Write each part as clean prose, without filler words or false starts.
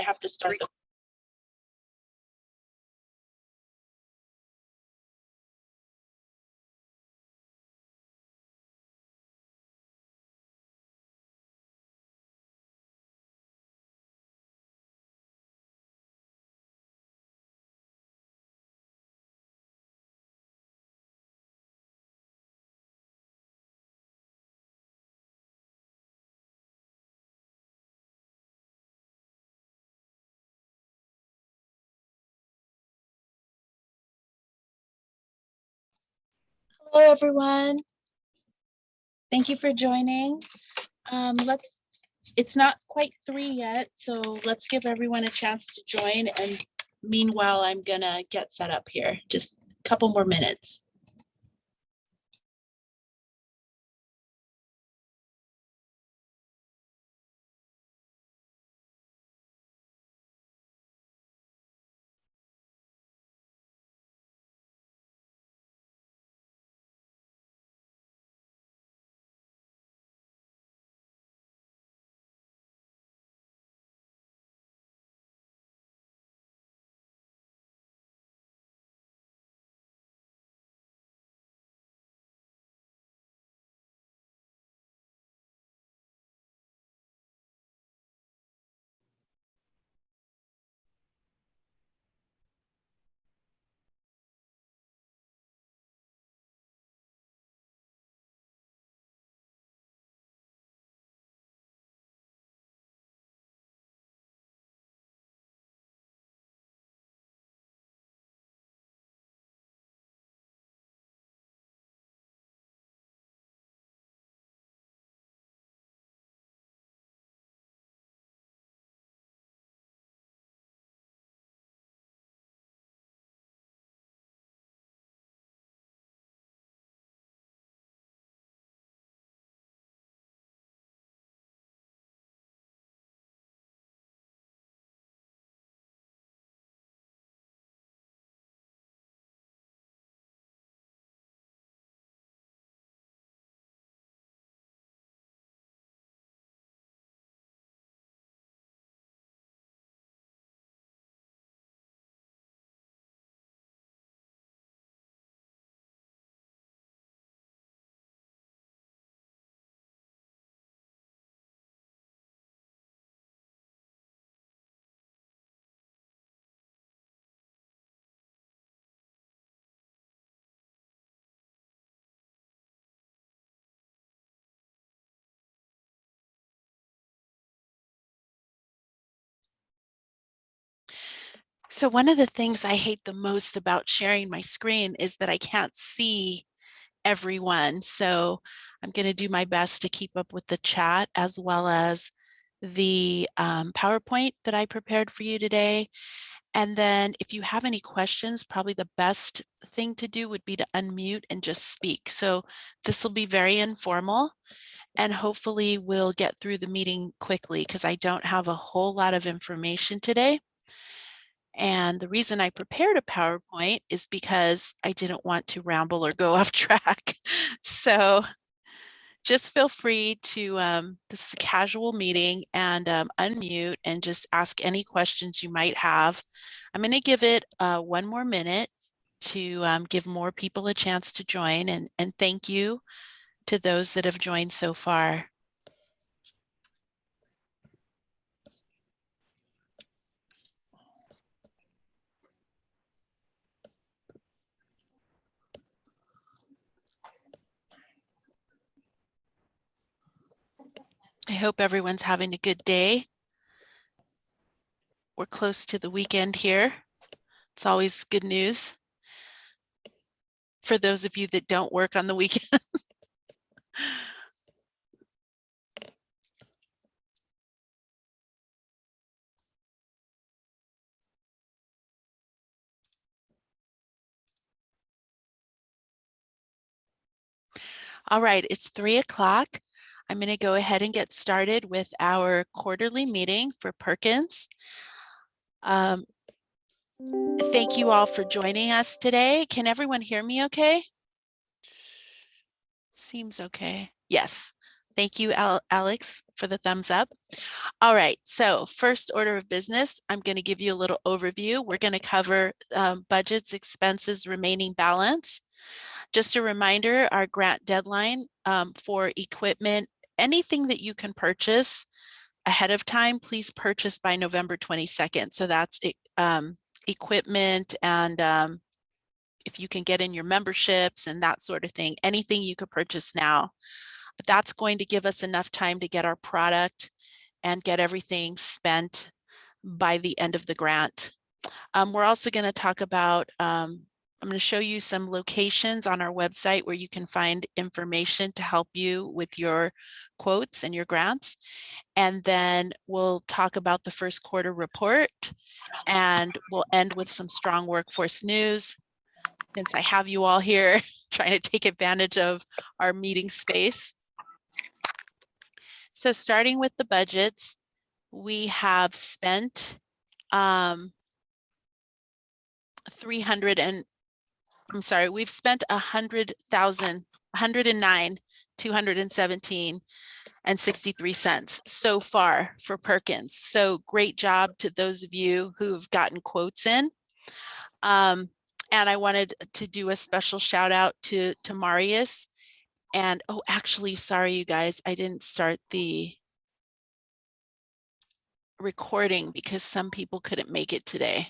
have to start the Hello, everyone. Thank you for joining. It's not quite 3 yet, so let's give everyone a chance to join. And meanwhile, I'm gonna get set up here. Just a couple more minutes. So one of the things I hate the most about sharing my screen is that I can't see everyone. So I'm going to do my best to keep up with the chat as well as the PowerPoint that I prepared for you today. And then if you have any questions, probably the best thing to do would be to unmute and just speak. So this will be very informal and hopefully we'll get through the meeting quickly because I don't have a whole lot of information today. And the reason I prepared a PowerPoint is because I didn't want to ramble or go off track. So just feel free to, this is a casual meeting, and unmute and just ask any questions you might have. I'm going to give it 1 more minute to give more people a chance to join, and thank you to those that have joined so far. I hope everyone's having a good day. We're close to the weekend here. It's always good news for those of you that don't work on the weekend. All right, it's 3 o'clock. I'm going to go ahead and get started with our quarterly meeting for Perkins. Thank you all for joining us today. Can everyone hear me okay? Seems okay. Yes, Thank you, Alex, for the thumbs up. All right, so first order of business, I'm going to give you a little overview. We're going to cover budgets, expenses, remaining balance. Just a reminder, our grant deadline for equipment, anything that you can purchase ahead of time, please purchase by November 22nd. So that's equipment and if you can get in your memberships and that sort of thing, anything you could purchase now. That's going to give us enough time to get our product and get everything spent by the end of the grant. We're also going to talk about, I'm going to show you some locations on our website where you can find information to help you with your quotes and your grants. And then we'll talk about the first quarter report and we'll end with some strong workforce news. Since I have you all here trying to take advantage of our meeting space. So starting with the budgets, we have spent 109,217 so far for Perkins. So great job to those of you who have gotten quotes in. And I wanted to do a special shout out to Marius. And oh, actually, sorry, you guys, I didn't start the recording because some people couldn't make it today.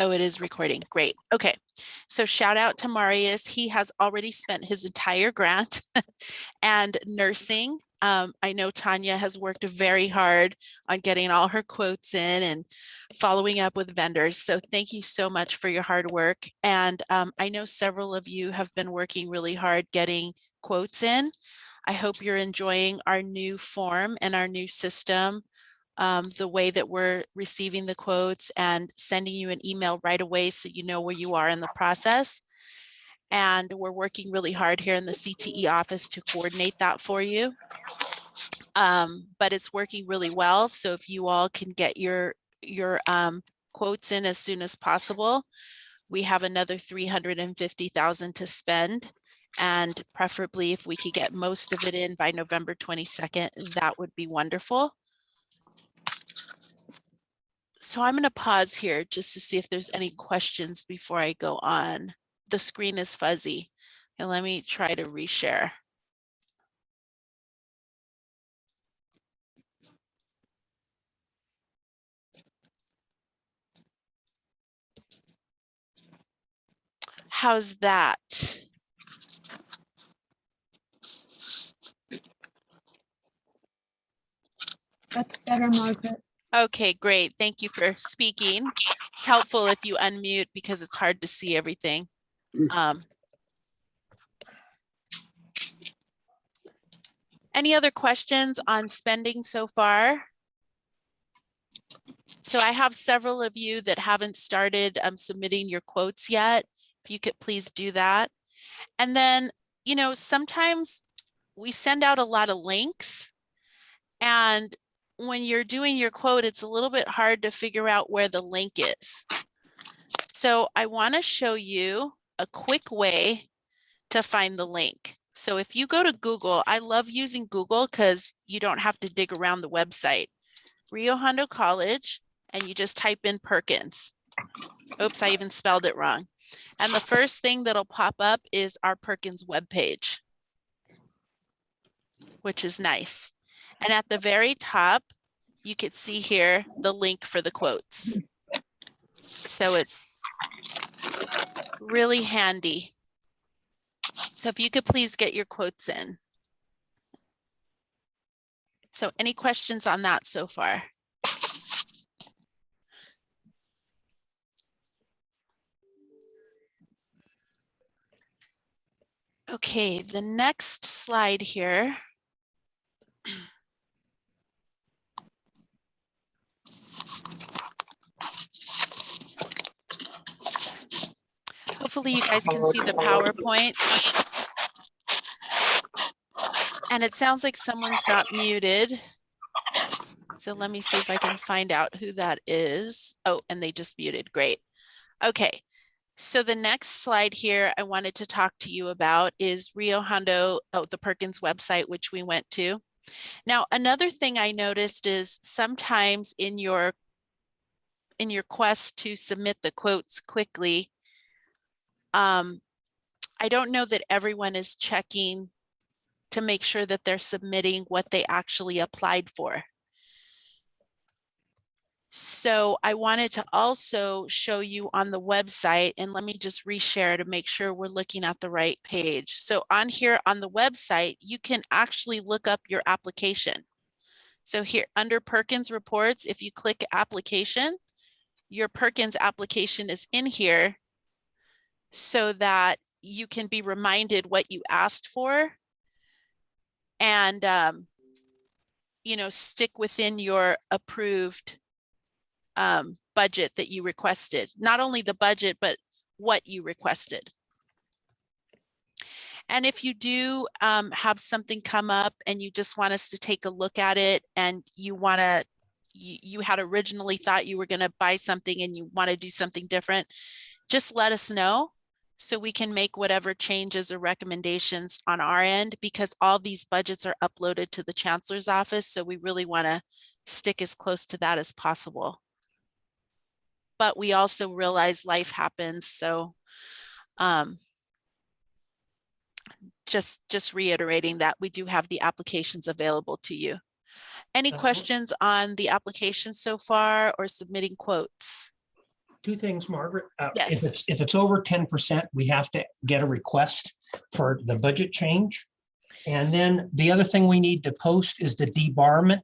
Oh, it is recording. Great. Okay. So shout out to Marius. He has already spent his entire grant and nursing. I know Tanya has worked very hard on getting all her quotes in and following up with vendors. So thank you so much for your hard work. And I know several of you have been working really hard getting quotes in. I hope you're enjoying our new form and our new system. The way that we're receiving the quotes and sending you an email right away so you know where you are in the process. And we're working really hard here in the CTE office to coordinate that for you. But it's working really well. So if you all can get your quotes in as soon as possible, we have another 350,000 to spend. And preferably if we could get most of it in by November 22nd, that would be wonderful. So I'm going to pause here just to see if there's any questions before I go on. The screen is fuzzy. And let me try to reshare. How's that? That's better, Margaret. Okay, great. Thank you for speaking. It's helpful if you unmute because it's hard to see everything. Any other questions on spending so far? So I have several of you that haven't started submitting your quotes yet. If you could please do that. And then, you know, sometimes we send out a lot of links and when you're doing your quote, it's a little bit hard to figure out where the link is. So I want to show you a quick way to find the link. So if you go to Google, I love using Google because you don't have to dig around the website. Rio Hondo College, and you just type in Perkins. Oops, I even spelled it wrong. And the first thing that'll pop up is our Perkins webpage, which is nice. And at the very top, you can see here the link for the quotes. So it's really handy. So if you could please get your quotes in. So any questions on that so far? Okay, the next slide here. Hopefully you guys can see the PowerPoint. And it sounds like someone's not muted. So let me see if I can find out who that is. Oh, and they just muted. Great. Okay. So the next slide here I wanted to talk to you about is Rio Hondo, the Perkins website, which we went to. Now, another thing I noticed is sometimes in your quest to submit the quotes quickly, I don't know that everyone is checking to make sure that they're submitting what they actually applied for. So I wanted to also show you on the website, and let me just reshare to make sure we're looking at the right page. So on here on the website, you can actually look up your application. So here under Perkins reports, if you click application, your Perkins application is in here so that you can be reminded what you asked for and, stick within your approved budget that you requested. Not only the budget, but what you requested. And if you do have something come up and you just want us to take a look at it and you had originally thought you were going to buy something and you want to do something different, just let us know so we can make whatever changes or recommendations on our end, because all these budgets are uploaded to the chancellor's office. So we really want to stick as close to that as possible. But we also realize life happens. So just reiterating that we do have the applications available to you. Any questions on the application so far or submitting quotes? Two things, Margaret. Yes. If it's over 10%, we have to get a request for the budget change. And then the other thing we need to post is the debarment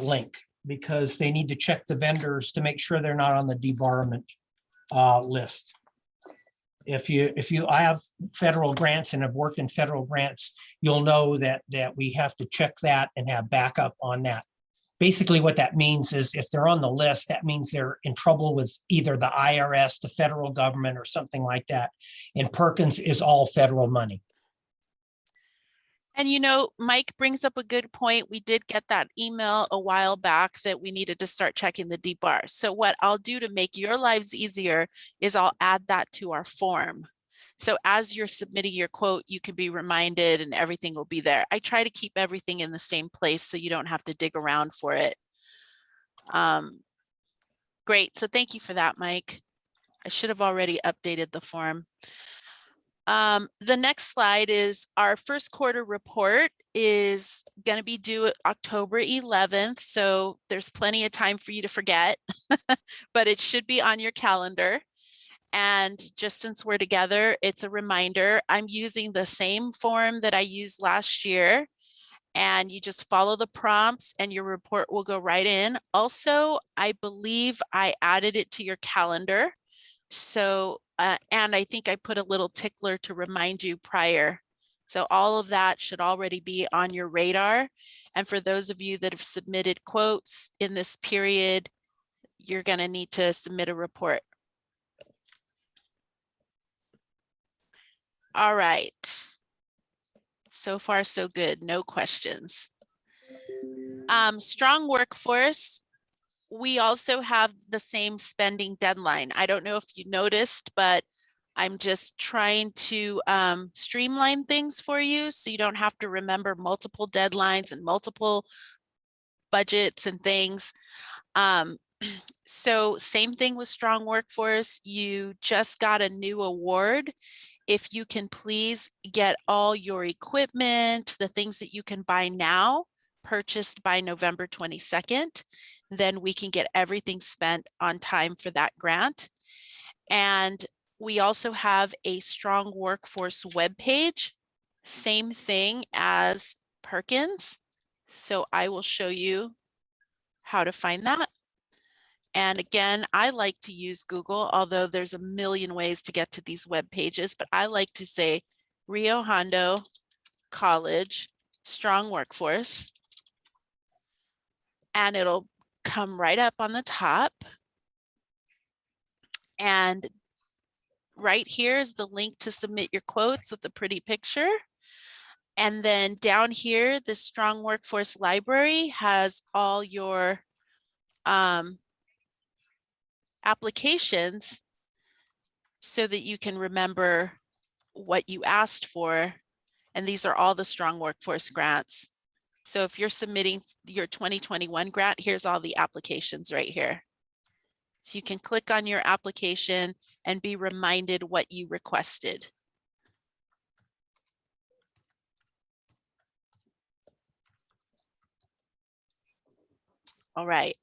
link, because they need to check the vendors to make sure they're not on the debarment list. I have federal grants and have worked in federal grants, you'll know that we have to check that and have backup on that. Basically, what that means is if they're on the list, that means they're in trouble with either the IRS, the federal government, or something like that. And Perkins is all federal money. And Mike brings up a good point. We did get that email a while back that we needed to start checking the DBAR. So what I'll do to make your lives easier is I'll add that to our form. So as you're submitting your quote, you can be reminded and everything will be there. I try to keep everything in the same place so you don't have to dig around for it. Great. So thank you for that, Mike. I should have already updated the form. The next slide is our first quarter report is going to be due October 11th. So there's plenty of time for you to forget, but it should be on your calendar. And just since we're together, it's a reminder. I'm using the same form that I used last year, and you just follow the prompts and your report will go right in. Also, I believe I added it to your calendar. So, and I think I put a little tickler to remind you prior. So all of that should already be on your radar. And for those of you that have submitted quotes in this period, you're going to need to submit a report. All right. So far, so good. No questions. Strong workforce. We also have the same spending deadline. I don't know if you noticed, but I'm just trying to streamline things for you so you don't have to remember multiple deadlines and multiple budgets and things. So same thing with strong workforce. You just got a new award. If you can please get all your equipment, the things that you can buy now, purchased by November 22nd, then we can get everything spent on time for that grant. And we also have a strong workforce webpage, same thing as Perkins. So I will show you how to find that. And again, I like to use Google, although there's a million ways to get to these web pages, but I like to say Rio Hondo College Strong Workforce, and it'll come right up on the top. And right here is the link to submit your quotes with a pretty picture. And then down here, the Strong Workforce Library has all your applications so that you can remember what you asked for. And these are all the strong workforce grants. So if you're submitting your 2021 grant, here's all the applications right here. So you can click on your application and be reminded what you requested. All right.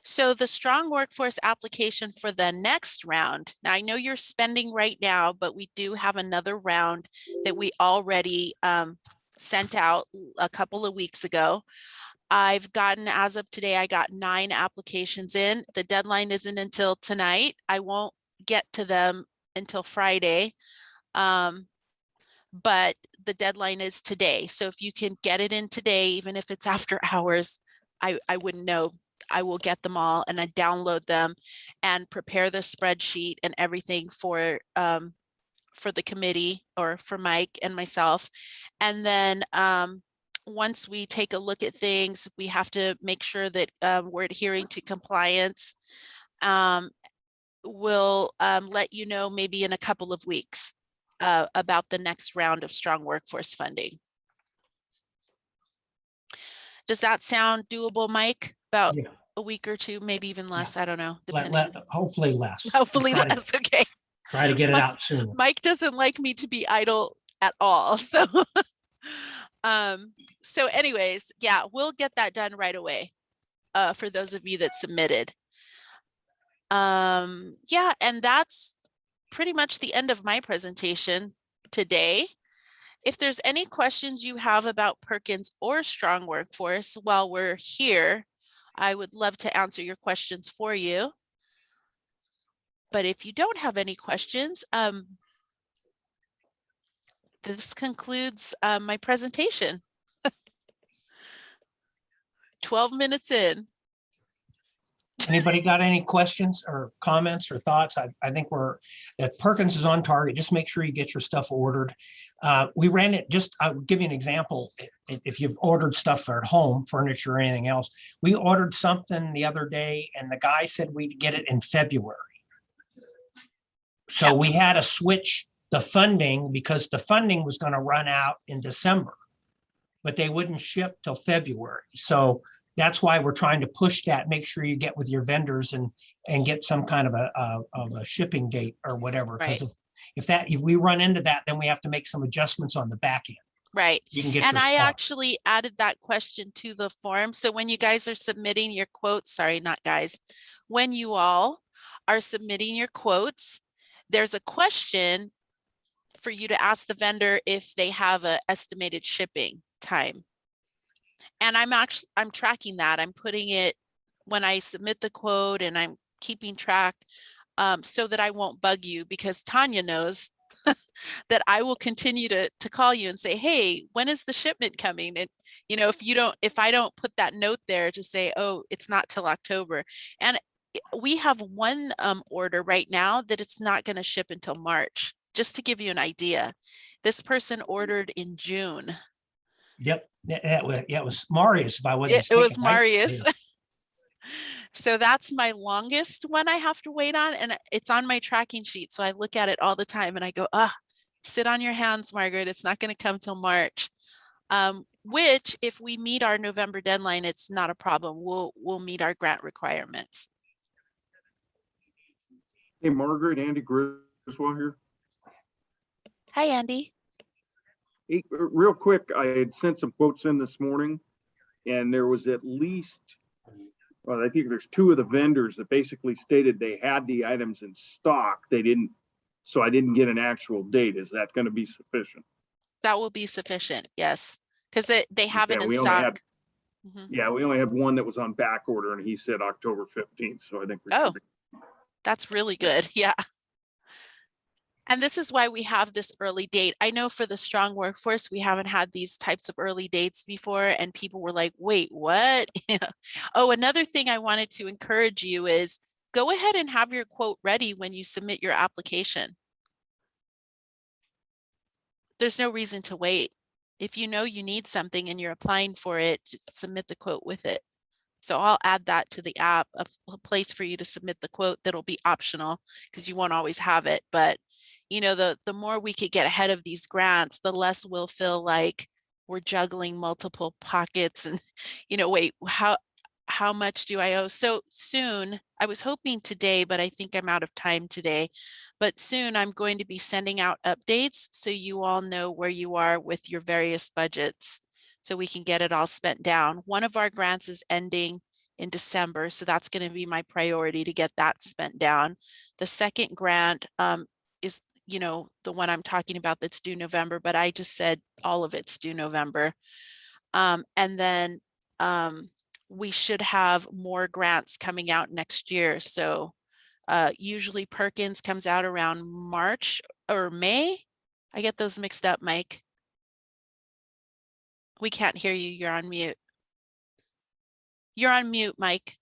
So the strong workforce application for the next round. Now I know you're spending right now, but we do have another round that we already sent out a couple of weeks ago. I've gotten, as of today, I got 9 applications in. The deadline isn't until tonight. I won't get to them until Friday. But the deadline is today. So if you can get it in today, even if it's after hours, I wouldn't know. I will get them all and I download them and prepare the spreadsheet and everything for the committee or for Mike and myself. And then once we take a look at things, we have to make sure that we're adhering to compliance. We'll let you know maybe in a couple of weeks about the next round of strong workforce funding. Does that sound doable, Mike? About Yeah. a week or two, maybe even less. I don't know, depending. Hopefully less. Hopefully Try to- less. Okay. Try to get it Mike- out sooner. Mike doesn't like me to be idle at all. So, so anyways, yeah, we'll get that done right away for those of you that submitted. Yeah, and that's pretty much the end of my presentation today. If there's any questions you have about Perkins or strong workforce while we're here, I would love to answer your questions for you. But if you don't have any questions, this concludes my presentation. 12 minutes in. Anybody got any questions or comments or thoughts? I think if Perkins is on target, just make sure you get your stuff ordered. We ran it, I'll give you an example. If you've ordered stuff for at home, furniture or anything else, we ordered something the other day and the guy said we'd get it in February. So we had to switch the funding because the funding was going to run out in December, but they wouldn't ship till February. So that's why we're trying to push that. Make sure you get with your vendors and get some kind of a shipping date or whatever. Because Right. if we run into that, then we have to make some adjustments on the back end. Right. You can get And your I spot. actually added that question to the form. So when you guys are submitting your quotes, sorry, not guys, when you all are submitting your quotes, there's a question for you to ask the vendor if they have an estimated shipping time. And I'm tracking that. I'm putting it when I submit the quote and I'm keeping track so that I won't bug you, because Tanya knows that I will continue to call you and say, hey, when is the shipment coming? And, you know, if I don't put that note there to say, oh, it's not till October. And we have one order right now that it's not going to ship until March, just to give you an idea. This person ordered in June. Yep. It was Marius, if I wasn't It was mistaken, right? Marius. So that's my longest one I have to wait on, and it's on my tracking sheet. So I look at it all the time and I go, sit on your hands, Margaret. It's not going to come till March. Which, if we meet our November deadline, it's not a problem. We'll meet our grant requirements. Hey, Margaret, Andy Griswold here. Hi, Andy. Hey, real quick, I had sent some quotes in this morning, and there was at least, well, I think there's 2 of the vendors that basically stated they had the items in stock. They didn't, so I didn't get an actual date. Is that going to be sufficient? That will be sufficient, yes, because they have it in we only stock. had, yeah, we only had one that was on back order, and he said October 15th. So I think we should be. That's really good. Yeah. And this is why we have this early date. I know for the strong workforce, we haven't had these types of early dates before, and people were like, wait, what? Oh, another thing I wanted to encourage you is go ahead and have your quote ready when you submit your application. There's no reason to wait. If you know you need something and you're applying for it, just submit the quote with it. So I'll add that to the app, a place for you to submit the quote that'll be optional because you won't always have it. But, you know, the more we could get ahead of these grants, the less we'll feel like we're juggling multiple pockets and, you know, wait, how much do I owe? So soon, I was hoping today, but I think I'm out of time today. But soon I'm going to be sending out updates so you all know where you are with your various budgets so we can get it all spent down. One of our grants is ending in December, so that's going to be my priority to get that spent down. The second grant is, you know, the one I'm talking about that's due November, but I just said all of it's due November. And then we should have more grants coming out next year. So usually Perkins comes out around March or May. I get those mixed up, Mike. We can't hear you. You're on mute. You're on mute, Mike.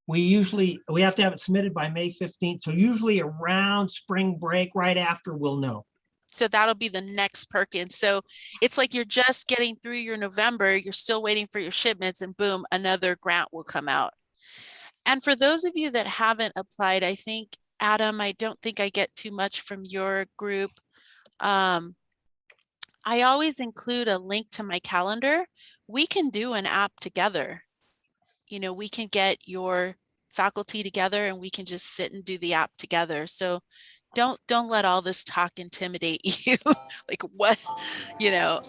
We have to have it submitted by May 15th. So usually around spring break, right after, we'll know. So that'll be the next Perkins. So it's like you're just getting through your November, you're still waiting for your shipments, and boom, another grant will come out. And for those of you that haven't applied, I think, Adam, I don't think I get too much from your group. I always include a link to my calendar. We can do an app together. You know, we can get your faculty together and we can just sit and do the app together. So don't let all this talk intimidate you. Like what, you know,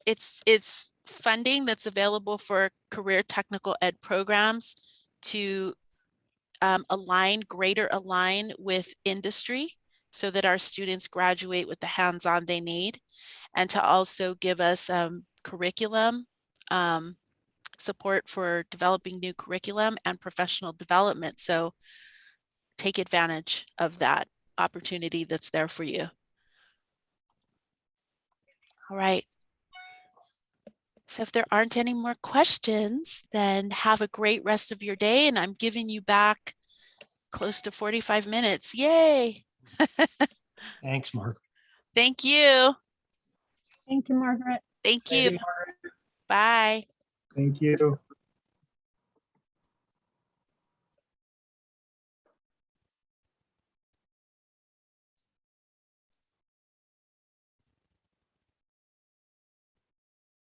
it's funding that's available for career technical ed programs to greater align with industry so that our students graduate with the hands-on they need, and to also give us curriculum support for developing new curriculum and professional development. So take advantage of that opportunity that's there for you. All right. So if there aren't any more questions, then have a great rest of your day. And I'm giving you back close to 45 minutes. Yay. Thanks, Mark. Thank you. Thank you, Margaret. Thank you. Bye. Thank you.